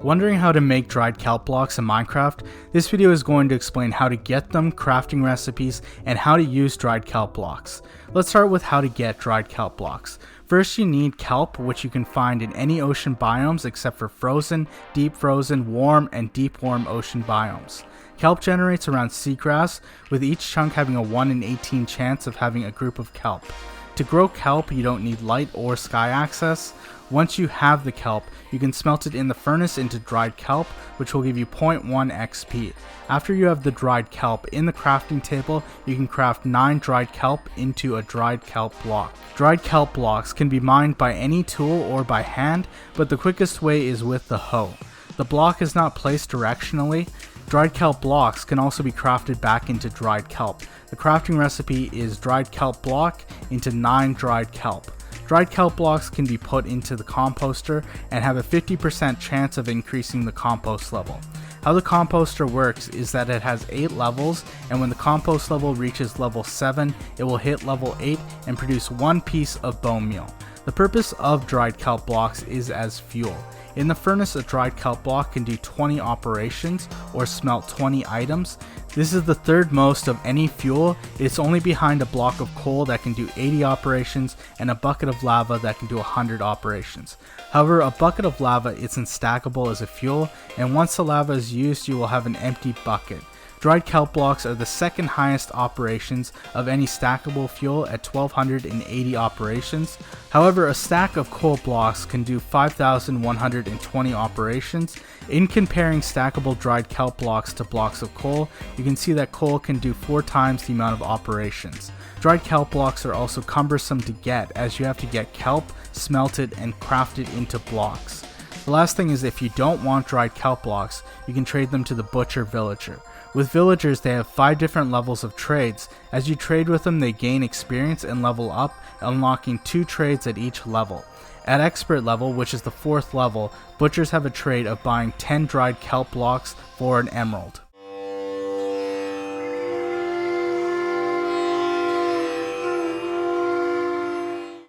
Wondering how to make dried kelp blocks in Minecraft? This video is going to explain how to get them, crafting recipes, and how to use dried kelp blocks. Let's start with how to get dried kelp blocks. First, you need kelp, which you can find in any ocean biomes except for frozen, deep frozen, warm, and deep warm ocean biomes. Kelp generates around seagrass, with each chunk having a 1 in 18 chance of having a group of kelp. To grow kelp, you don't need light or sky access. Once you have the kelp, you can smelt it in the furnace into dried kelp, which will give you 0.1 XP. After you have the dried kelp in the crafting table, you can craft 9 dried kelp into a dried kelp block. Dried kelp blocks can be mined by any tool or by hand, but the quickest way is with the hoe. The block is not placed directionally. Dried kelp blocks can also be crafted back into dried kelp. The crafting recipe is dried kelp block into 9 dried kelp. Dried kelp blocks can be put into the composter and have a 50% chance of increasing the compost level. How the composter works is that it has 8 levels, and when the compost level reaches level 7, it will hit level 8 and produce 1 piece of bone meal. The purpose of dried kelp blocks is as fuel. In the furnace, a dried kelp block can do 20 operations or smelt 20 items. This is the third most of any fuel. It's only behind a block of coal that can do 80 operations and a bucket of lava that can do 100 operations. However, a bucket of lava isn't stackable as a fuel, and once the lava is used, you will have an empty bucket. Dried kelp blocks are the second highest operations of any stackable fuel at 1280 operations. However, a stack of coal blocks can do 5120 operations. In comparing stackable dried kelp blocks to blocks of coal, you can see that coal can do 4 times the amount of operations. Dried kelp blocks are also cumbersome to get, as you have to get kelp, smelted, and crafted into blocks. The last thing is, if you don't want dried kelp blocks, you can trade them to the butcher villager. With villagers, they have 5 different levels of trades. As you trade with them, they gain experience and level up, unlocking 2 trades at each level. At expert level, which is the 4th level, butchers have a trade of buying 10 dried kelp blocks for an emerald.